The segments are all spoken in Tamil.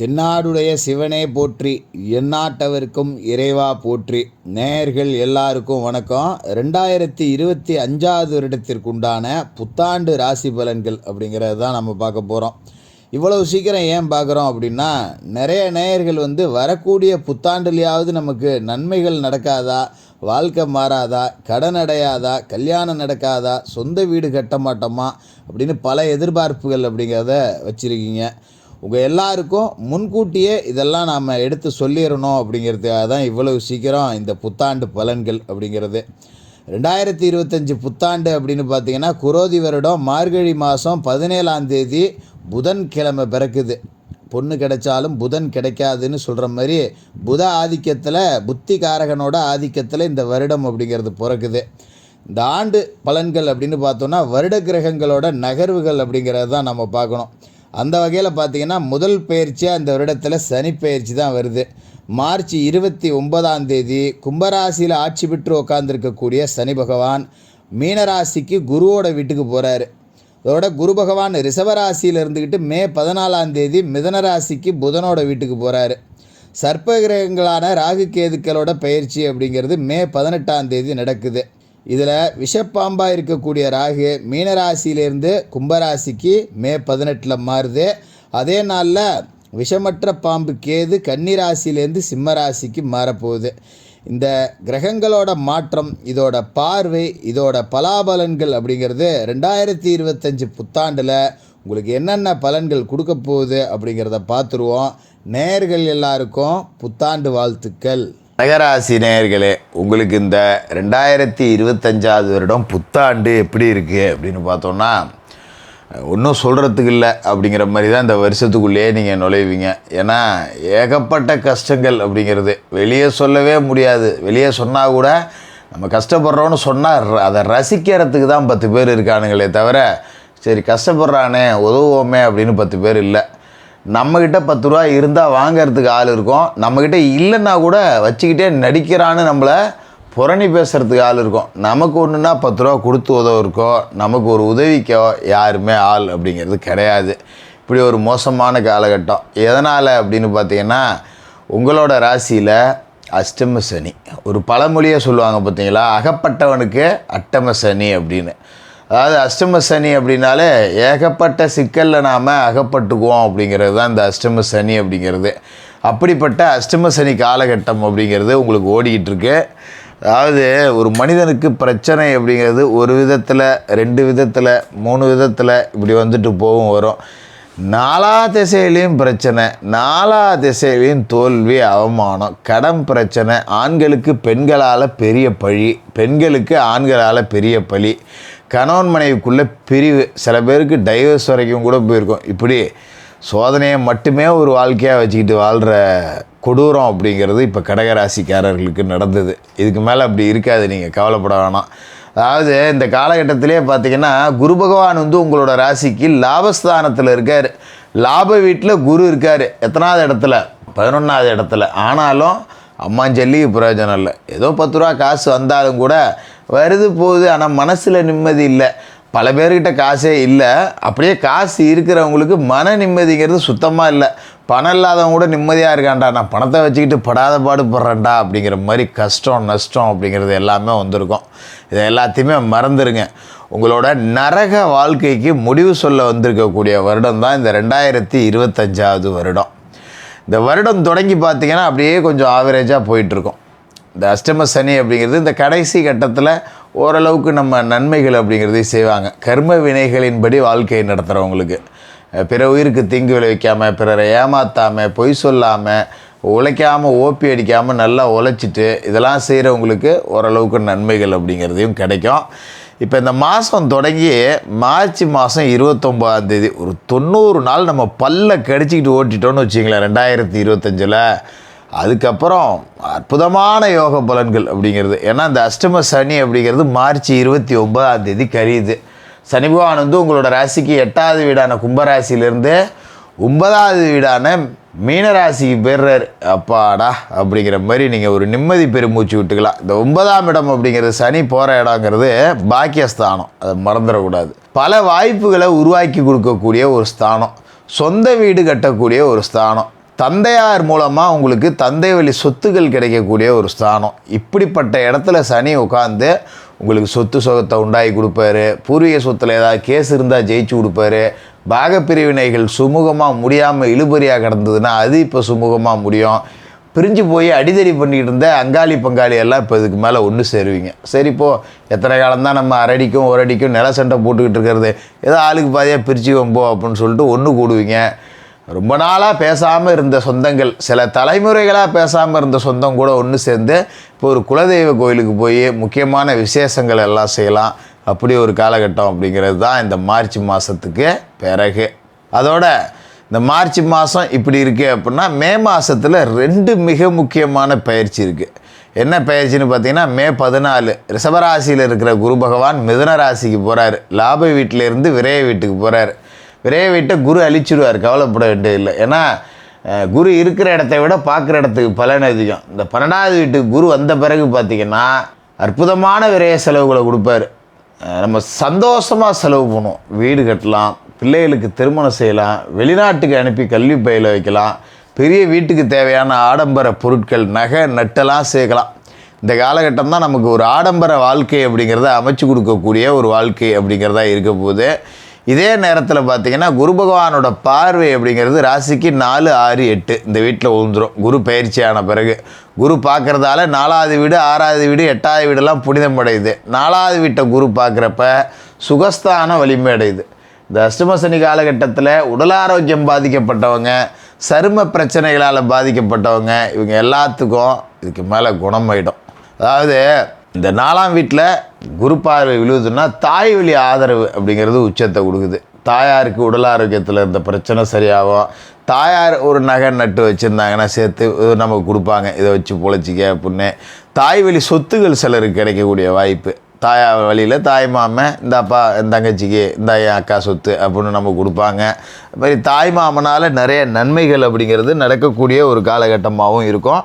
தென்னாடுடைய சிவனே போற்றி, எந்நாட்டவர்க்கும் இறைவா போற்றி. நேயர்கள் எல்லாருக்கும் வணக்கம். 2025 வருடத்திற்குண்டான புத்தாண்டு ராசி பலன்கள் அப்படிங்கிறது தான் நம்ம பார்க்க போகிறோம். இவ்வளவு சீக்கிரம் ஏன் பார்க்குறோம் அப்படின்னா, நிறைய நேயர்கள் வரக்கூடிய புத்தாண்டுலையாவது நமக்கு நன்மைகள் நடக்காதா, வாழ்க்கை மாறாதா, கடன் அடையாதா, கல்யாணம் நடக்காதா, சொந்த வீடு கட்ட மாட்டோமா அப்படின்னு பல எதிர்பார்ப்புகள் அப்படிங்கிறத வச்சுருக்கீங்க. உங்கள் எல்லாருக்கும் முன்கூட்டியே இதெல்லாம் நாம் எடுத்து சொல்லிடணும் அப்படிங்கிறதுக்காக தான் இவ்வளவு சீக்கிரம் இந்த புத்தாண்டு பலன்கள் அப்படிங்கிறது. 2025 புத்தாண்டு அப்படின்னு பார்த்தீங்கன்னா, குரோதி வருடம் மார்கழி மாதம் 17ஆம் தேதி புதன்கிழமை பிறக்குது. பொண்ணு கிடைச்சாலும் புதன் கிடைக்காதுன்னு சொல்கிற மாதிரி புத ஆதிக்கத்தில், புத்தி காரகனோட ஆதிக்கத்தில் இந்த வருடம் அப்படிங்கிறது பிறக்குது. இந்த ஆண்டு பலன்கள் அப்படின்னு பார்த்தோன்னா, வருட கிரகங்களோட நகர்வுகள் அப்படிங்கிறது தான் நம்ம பார்க்கணும். அந்த வகையில் பார்த்திங்கன்னா, முதல் பயிற்சியாக இந்த வருடத்தில் சனி பயிற்சி தான் வருது. மார்ச் 29ஆம் தேதி கும்பராசியில் ஆட்சி பெற்று உட்காந்துருக்கக்கூடிய சனி பகவான் மீனராசிக்கு குருவோட வீட்டுக்கு போகிறாரு. அதோட குரு பகவான் ரிஷபராசியில் இருந்துக்கிட்டு மே 14ஆம் தேதி மிதனராசிக்கு புதனோட வீட்டுக்கு போகிறாரு. சர்ப்ப கிரகங்களான ராகு கேதுக்களோட பயிற்சி அப்படிங்கிறது மே 18ஆம் தேதி நடக்குது. இதில் விஷப்பாம்பாக இருக்கக்கூடிய ராகு மீனராசியிலேருந்து கும்பராசிக்கு மே 18 மாறுது. அதே நாளில் விஷமற்ற பாம்பு கேது கன்னிராசியிலேருந்து சிம்மராசிக்கு மாறப்போகுது. இந்த கிரகங்களோட மாற்றம், இதோட பார்வை, இதோட பலாபலன்கள் அப்படிங்கிறது 2025 புத்தாண்டில் உங்களுக்கு என்னென்ன பலன்கள் கொடுக்க போகுது அப்படிங்கிறத பார்த்துருவோம். நேயர்கள் எல்லாருக்கும் புத்தாண்டு வாழ்த்துக்கள். கடகராசி நேயர்களே, உங்களுக்கு இந்த 2025 வருடம் புத்தாண்டு எப்படி இருக்குது அப்படின்னு பார்த்தோன்னா, ஒன்றும் சொல்கிறதுக்கு இல்லை அப்படிங்கிற மாதிரி தான் இந்த வருஷத்துக்குள்ளேயே நீங்கள் நுழைவீங்க. ஏன்னா ஏகப்பட்ட கஷ்டங்கள் அப்படிங்கிறது வெளியே சொல்லவே முடியாது. வெளியே சொன்னால் கூட நம்ம கஷ்டப்படுறோன்னு சொன்னால் அதை ரசிக்கிறதுக்கு தான் 10 பேர் இருக்கானுங்களே தவிர, சரி கஷ்டப்படுறானே உதவுவோமே அப்படின்னு 10 பேர் இல்லை. நம்மக்கிட்ட 10 ரூபா இருந்தால் வாங்கிறதுக்கு ஆள் இருக்கும். நம்மக்கிட்ட இல்லைன்னா கூட வச்சுக்கிட்டே நடிக்கிறான்னு நம்மளை புரணி பேசுகிறதுக்கு ஆள் இருக்கும். நமக்கு ஒன்றுனா 10 ரூபா கொடுத்து உதவ இருக்கோ, நமக்கு ஒரு உதவிக்கோ யாருமே ஆள் அப்படிங்கிறது கிடையாது. இப்படி ஒரு மோசமான காலகட்டம். எதனால் அப்படின்னு பார்த்தீங்கன்னா, உங்களோட ராசியில் அஷ்டம சனி. ஒரு பழமொழியை சொல்லுவாங்க பார்த்தீங்களா, அகப்பட்டவனுக்கு அட்டம சனி அப்படின்னு. அதாவது அஷ்டம சனி அப்படின்னாலே ஏகப்பட்ட சிக்கலில் நாம் அகப்பட்டுக்குவோம் அப்படிங்கிறது தான் இந்த அஷ்டம சனி அப்படிங்கிறது. அப்படிப்பட்ட அஷ்டம சனி காலகட்டம் அப்படிங்கிறது உங்களுக்கு ஓடிக்கிட்டு இருக்கு. அதாவது ஒரு மனிதனுக்கு பிரச்சனை அப்படிங்கிறது ஒரு விதத்தில், 2 விதத்தில், 3 விதத்தில் இப்படி வந்துட்டு போகும் வரும். 4 திசையிலையும் பிரச்சனை, 4 திசையிலையும் தோல்வி, அவமானம், கடன் பிரச்சனை, ஆண்களுக்கு பெண்களால் பெரிய பழி, பெண்களுக்கு ஆண்களால் பெரிய பழி, கணவன் மனைவிக்குள்ளே பிரிவு, சில பேருக்கு டைவர்ஸ் வரைக்கும் கூட போயிருக்கும். இப்படி சோதனையை மட்டுமே ஒரு வாழ்க்கையாக வச்சுக்கிட்டு வாழ்கிற கொடூரம் அப்படிங்கிறது இப்போ கடகராசிக்காரர்களுக்கு நடந்தது. இதுக்கு மேலே அப்படி இருக்காது, நீங்கள் கவலைப்பட வேணாம். அதாவது இந்த காலகட்டத்திலே பார்த்திங்கன்னா, குரு பகவான் உங்களோட ராசிக்கு லாபஸ்தானத்தில் இருக்கார். லாப வீட்டில் குரு இருக்கார். எத்தனாவது இடத்துல? 11ஆவது இடத்துல. ஆனாலும் அம்மாஞ்சல்லிக்கு பிரயோஜனம் இல்லை. ஏதோ 10 ரூபா காசு வந்தாலும் கூட வருது போகுது, ஆனால் மனசில் நிம்மதி இல்லை. பல பேர்கிட்ட காசே இல்லை. அப்படியே காசு இருக்கிறவங்களுக்கு மன நிம்மதிங்கிறது சுத்தமாக இல்லை. பணம் இல்லாதவங்க கூட நிம்மதியாக இருக்காண்டா, நான் பணத்தை வச்சுக்கிட்டு படாத பாடுபடுறேன்டா அப்படிங்கிற மாதிரி கஷ்டம் நஷ்டம் அப்படிங்கிறது எல்லாமே வந்திருக்கும். இதை எல்லாத்தையுமே மறந்துடுங்க. உங்களோட நரக வாழ்க்கைக்கு முடிவு சொல்ல வந்திருக்கக்கூடிய வருடம் தான் இந்த 2025 வருடம். இந்த வருடம் தொடங்கி பார்த்திங்கன்னா அப்படியே கொஞ்சம் ஆவரேஜாக போயிட்டுருக்கோம். இந்த அஷ்டம சனி அப்படிங்கிறது இந்த கடைசி கட்டத்தில் ஓரளவுக்கு நம்ம நன்மைகள் அப்படிங்கிறதையும் செய்வாங்க. கர்ம வினைகளின்படி வாழ்க்கையை நடத்துகிறவங்களுக்கு, பிற உயிருக்கு தீங்கு விளைவிக்காமல், பிறரை ஏமாற்றாமல், பொய் சொல்லாமல், உழைக்காமல், ஓப்பி அடிக்காமல் நல்லா உழைச்சிட்டு இதெல்லாம் செய்கிறவங்களுக்கு ஓரளவுக்கு நன்மைகள் அப்படிங்கிறதையும் கிடைக்கும். இப்போ இந்த மாதம் தொடங்கி மார்ச் மாதம் 29ஆம் தேதி ஒரு 90 நாள் நம்ம பல்ல கடிச்சிக்கிட்டு ஓட்டிட்டோன்னு வச்சிங்களேன் 2025. அதுக்கப்புறம் அற்புதமான யோக பலன்கள் அப்படிங்கிறது. ஏன்னா இந்த அஷ்டம சனி அப்படிங்கிறது மார்ச் 29ஆம் தேதி கழியுது. சனி பகவான் உங்களோட ராசிக்கு 8வது வீடான கும்பராசியிலேருந்து 9வது வீடான மீனராசிக்கு போயிடுறாரு. அப்பாடா அப்படிங்கிற மாதிரி நீங்கள் ஒரு நிம்மதி பெருமூச்சு விட்டுக்கலாம். இந்த 9ஆம் இடம் அப்படிங்கிறது சனி போகிற இடங்கிறது பாக்கியஸ்தானம், அதை மறந்துடக்கூடாது. பல வாய்ப்புகளை உருவாக்கி கொடுக்கக்கூடிய ஒரு ஸ்தானம், சொந்த வீடு கட்டக்கூடிய ஒரு ஸ்தானம். தந்தையார் மூலமாக உங்களுக்கு தந்தை வழி சொத்துக்கள் கிடைக்கக்கூடிய ஒரு ஸ்தானம். இப்படிப்பட்ட இடத்துல சனி உட்காந்து உங்களுக்கு சொத்து சுகத்தை உண்டாக்கி கொடுப்பாரு. பூர்வீக சொத்தில் ஏதாவது கேஸ் இருந்தால் ஜெயிச்சு கொடுப்பாரு. பாகப்பிரிவினைகள் சுமூகமாக முடியாமல் இழுபறியாக கிடந்ததுன்னா அது இப்போ சுமூகமாக முடியும். பிரிஞ்சு போய் அடிதடி பண்ணிக்கிட்டு இருந்த அங்காளி பங்காளி எல்லாம் இப்போ இதுக்கு மேலே ஒன்று சேருவீங்க. சரி, இப்போது எத்தனை காலம்தான் நம்ம அரடிக்கும் ஒரு அடிக்கும் நில சண்டை போட்டுக்கிட்டு இருக்கிறது, ஏதோ ஆளுக்கு பாதியாக பிரிச்சுக்குவோம் போ அப்படின்னு சொல்லிட்டு ஒன்று கூடுவீங்க. ரொம்ப நாளாக பேசாமல் இருந்த சொந்தங்கள், சில தலைமுறைகளாக பேசாமல் இருந்த சொந்தம் கூட ஒன்று சேர்ந்து இப்போ ஒரு குலதெய்வ கோயிலுக்கு போய் முக்கியமான விசேஷங்கள் எல்லாம் செய்யலாம். அப்படி ஒரு காலகட்டம் அப்படிங்கிறது தான் இந்த மார்ச் மாதத்துக்கு பிறகு. அதோட இந்த மார்ச் மாதம் இப்படி இருக்குது அப்படின்னா மே மாதத்தில் 2 மிக முக்கியமான பயிற்சி இருக்குது. என்ன பயிற்சின்னு பார்த்தீங்கன்னா, மே 14 ரிஷபராசியில் இருக்கிற குரு பகவான் மிதுன ராசிக்கு போகிறார். லாப வீட்டிலேருந்து விரைய வீட்டுக்கு போகிறார். விரைய வீட்டை குரு அழிச்சிடுவார், கவலைப்பட வேண்டியதில்லை. ஏன்னா குரு இருக்கிற இடத்த விட பார்க்குற இடத்துக்கு பலன் அதிகம். இந்த 12வது வீட்டுக்கு குரு வந்த பிறகு பார்த்திங்கன்னா அற்புதமான விரைய செலவுகளை கொடுப்பார். நம்ம சந்தோஷமாக செலவு பண்ணுவோம். வீடு கட்டலாம், பிள்ளைகளுக்கு திருமணம் செய்யலாம், வெளிநாட்டுக்கு அனுப்பி கல்வி பயில வைக்கலாம், பெரிய வீட்டுக்கு தேவையான ஆடம்பர பொருட்கள் நகை நட்டெல்லாம் சேர்க்கலாம். இந்த காலகட்டம் தான் நமக்கு ஒரு ஆடம்பர வாழ்க்கை அப்படிங்கிறத அமைச்சு கொடுக்கக்கூடிய ஒரு வாழ்க்கை அப்படிங்கிறதா இருக்க போகுது. இதே நேரத்தில் பார்த்திங்கன்னா குரு பகவானோட பார்வை அப்படிங்கிறது ராசிக்கு 4, 6, 8 இந்த வீட்டில் விழுந்துடும். குரு பயிற்சியான பிறகு குரு பார்க்குறதால 4வது வீடு, 6வது வீடு, 8வது வீடெல்லாம் புனிதம் அடையுது. 4வது வீட்டை குரு பார்க்குறப்ப சுகஸ்தான வலிமை அடையுது. இந்த அஷ்டமசனி காலகட்டத்தில் உடல் ஆரோக்கியம் பாதிக்கப்பட்டவங்க, சரும பிரச்சனைகளால் பாதிக்கப்பட்டவங்க, இவங்க எல்லாத்துக்கும் இதுக்கு மேலே குணமாயிடும். அதாவது இந்த 4ஆம் வீட்டில் குரு பார்வை விழுவுதுன்னா தாய் வழி ஆதரவு அப்படிங்கிறது உச்சத்தை கொடுக்குது. தாயாருக்கு உடல் ஆரோக்கியத்தில் இருந்த பிரச்சனை சரியாகும். தாயார் ஒரு நகை நட்டு வச்சுருந்தாங்கன்னா சேர்த்து நமக்கு கொடுப்பாங்க, இதை வச்சு பொழைச்சிக்க அப்படின்னு. தாய் வழி சொத்துகள் சிலருக்கு கிடைக்கக்கூடிய வாய்ப்பு. தாயார் வழியில் தாய் மாமன், இந்த அப்பா என் தங்கச்சிக்கு இந்த என் அக்கா சொத்து அப்படின்னு நம்ம கொடுப்பாங்க. அது மாதிரி தாய் மாமனால் நிறைய நன்மைகள் அப்படிங்கிறது நடக்கக்கூடிய ஒரு காலகட்டமாகவும் இருக்கும்.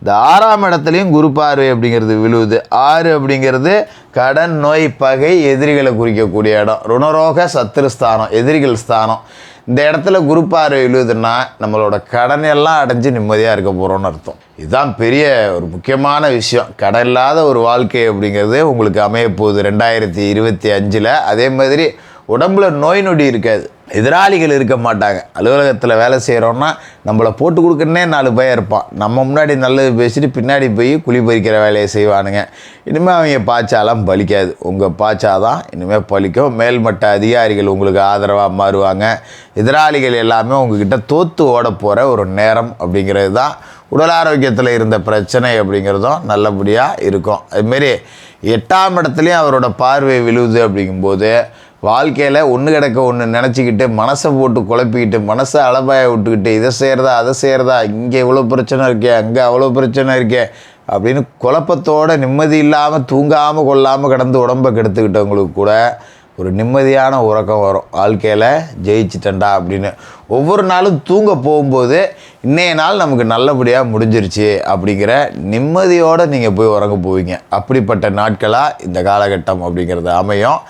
இந்த 6ஆம் இடத்துலையும் குரு பார்வை அப்படிங்கிறது விழுவுது. 6 அப்படிங்கிறது கடன், நோய், பகை, எதிரிகளை குறிக்கக்கூடிய இடம். ருணரோக சத்துருஸ்தானம், எதிரிகள் ஸ்தானம். இந்த இடத்துல குரு பார்வை விழுவுதுன்னா நம்மளோட கடன் எல்லாம் அடைஞ்சு நிம்மதியாக இருக்க போகிறோன்னு அர்த்தம். இதுதான் பெரிய ஒரு முக்கியமான விஷயம். கடன் இல்லாத ஒரு வாழ்க்கை அப்படிங்கிறது உங்களுக்கு அமைய போகுது 2025. அதே மாதிரி உடம்புல நோய் நொடி இருக்காது, எதிராளிகள் இருக்க மாட்டாங்க. அலுவலகத்தில் வேலை செய்கிறோன்னா நம்மளை போட்டு கொடுக்கணுன்னே 4 பேர் இருப்பான். நம்ம முன்னாடி நல்லது பேசிட்டு பின்னாடி போய் குழி பறிக்கிற வேலையை செய்வானுங்க. இனிமேல் அவங்க பாய்ச்சாலாம் பலிக்காது, உங்கள் பாய்ச்சாதான் இனிமேல் பலிக்கும். மேல்மட்ட அதிகாரிகள் உங்களுக்கு ஆதரவாக மாறுவாங்க. எதிராளிகள் எல்லாமே உங்ககிட்ட தோற்று ஓட போகிற ஒரு நேரம் அப்படிங்கிறது தான். உடல் ஆரோக்கியத்தில் இருந்த பிரச்சனை அப்படிங்கிறதும் நல்லபடியாக இருக்கும். அதுமாரி 8ஆம் இடத்துலையும் அவரோட பார்வை விழுவுது. அப்படிங்கும்போது வாழ்க்கையில் ஒன்று கிடக்க ஒன்று நினச்சிக்கிட்டு மனசை போட்டு குழப்பிக்கிட்டு மனசை அலபாய விட்டுக்கிட்டு இதை செய்கிறதா அதை செய்கிறதா, இங்கே இவ்வளோ பிரச்சனை இருக்கே, அங்கே அவ்வளோ பிரச்சனை இருக்கே அப்படின்னு குழப்பத்தோடு நிம்மதி இல்லாமல் தூங்காமல் கொள்ளாமல் கடந்து உடம்பை கெடுத்துக்கிட்டவங்களுக்கு கூட ஒரு நிம்மதியான உறக்கம் வரும். வாழ்க்கையில் ஜெயிச்சிட்டண்டா அப்படின்னு ஒவ்வொரு நாளும் தூங்க போகும்போது இன்றைய நாள் நமக்கு நல்லபடியாக முடிஞ்சிருச்சு அப்படிங்கிற நிம்மதியோடு நீங்கள் போய் உறங்க போவீங்க. அப்படிப்பட்ட நாட்களாக இந்த காலகட்டம் அப்படிங்கிறது அமையும்.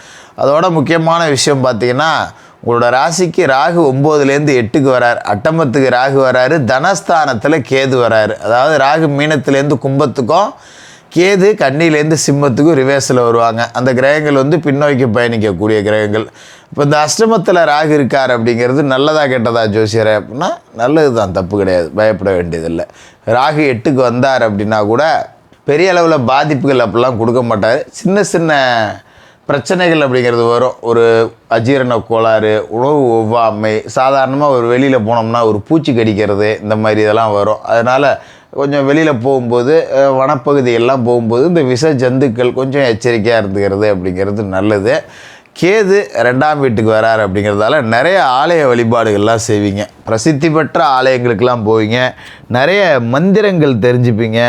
அதோட முக்கியமான விஷயம் பார்த்திங்கன்னா, உங்களோட ராசிக்கு ராகு 9லேருந்து 8க்கு வரார், அட்டமத்துக்கு ராகு வராரு, தனஸ்தானத்தில் கேது வராரு. அதாவது ராகு மீனத்துலேருந்து கும்பத்துக்கும், கேது கன்னியிலேருந்து சிம்மத்துக்கும் ரிவேர்ஸில் வருவாங்க. அந்த கிரகங்கள் பின்னோக்கி பயணிக்கக்கூடிய கிரகங்கள். இப்போ இந்த அஷ்டமத்தில் ராகு இருக்கார் அப்படிங்கிறது நல்லதா கெட்டதா ஜோசியரை அப்படின்னா நல்லது தான், தப்பு கிடையாது, பயப்பட வேண்டியதில்லை. ராகு 8க்கு வந்தார் அப்படின்னா கூட பெரிய அளவில் பாதிப்புகள் அப்படிலாம் கொடுக்க மாட்டார். சின்ன சின்ன பிரச்சனைகள் அப்படிங்கிறது வரும். ஒரு அஜீரண கோளாறு, உணவு ஒவ்வாமை, சாதாரணமாக ஒரு வெளியில் போனோம்னா ஒரு பூச்சி கடிக்கிறது, இந்த மாதிரி இதெல்லாம் வரும். அதனால் கொஞ்சம் வெளியில் போகும்போது வனப்பகுதியெல்லாம் போகும்போது இந்த விஷ ஜந்துக்கள் கொஞ்சம் எச்சரிக்கையாக இருந்துக்கிறது அப்படிங்கிறது நல்லது. கேது 2ஆம் வீட்டுக்கு வரார் அப்படிங்கிறதால நிறைய ஆலய வழிபாடுகள்லாம் செய்வீங்க. பிரசித்தி பெற்ற ஆலயங்களுக்கெல்லாம் போவீங்க. நிறைய மந்திரங்கள் தெரிஞ்சுப்பீங்க.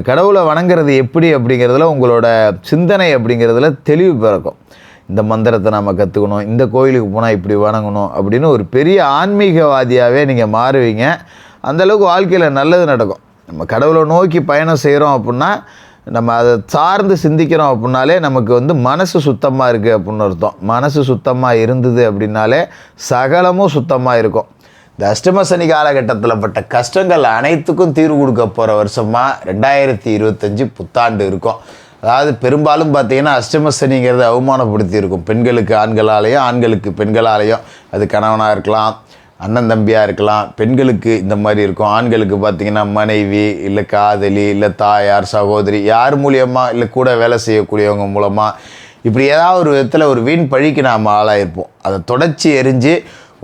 கடவுளை வணங்குறது எப்படி அப்படிங்கிறதுல உங்களோட சிந்தனை அப்படிங்கிறதுல தெளிவு பிறக்கும். இந்த மந்திரத்தை நம்ம கற்றுக்கணும், இந்த கோயிலுக்கு போனால் இப்படி வணங்கணும் அப்படின்னு ஒரு பெரிய ஆன்மீகவாதியாகவே நீங்கள் மாறுவீங்க. அந்தளவுக்கு வாழ்க்கையில் நல்லது நடக்கும். நம்ம கடவுளை நோக்கி பயணம் செய்கிறோம் அப்படின்னா, நம்ம அதை சார்ந்து சிந்திக்கிறோம் அப்படின்னாலே நமக்கு மனசு சுத்தமாக இருக்குது அப்படின்னு அர்த்தம். மனசு சுத்தமாக இருந்தது அப்படின்னாலே சகலமும் சுத்தமாக இருக்கும். இந்த அஷ்டம சனி காலகட்டத்தில் பட்ட கஷ்டங்கள் அனைத்துக்கும் தீர்வு கொடுக்க போகிற வருஷமாக 2025 புத்தாண்டு இருக்கும். அதாவது பெரும்பாலும் பார்த்தீங்கன்னா அஷ்டம சனிங்கிறது அவமானப்படுத்தி இருக்கும். பெண்களுக்கு ஆண்களாலேயும், ஆண்களுக்கு பெண்களாலேயும். அது கணவனாக இருக்கலாம், அண்ணன் தம்பியாக இருக்கலாம். பெண்களுக்கு இந்த மாதிரி இருக்கும். ஆண்களுக்கு பார்த்திங்கன்னா மனைவி, இல்லை காதலி, இல்லை தாயார், சகோதரி, யார் மூலியமாக, இல்லை கூட வேலை செய்யக்கூடியவங்க மூலமாக, இப்படி ஏதாவது ஒரு விதத்தில் ஒரு வீண் பழிக்கு நாம் ஆளாயிருப்போம். அதை தொடச்சி எரிஞ்சு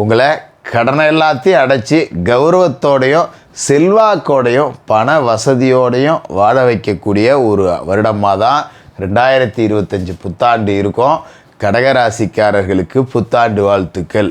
உங்களை கடனை எல்லாத்தையும் அடைச்சி கௌரவத்தோடையும் செல்வாக்கோடையும் பண வசதியோடையும் வாழ வைக்கக்கூடிய ஒரு வருடமாக தான் 2025 புத்தாண்டு இருக்கும். கடகராசிக்காரர்களுக்கு புத்தாண்டு வாழ்த்துக்கள்.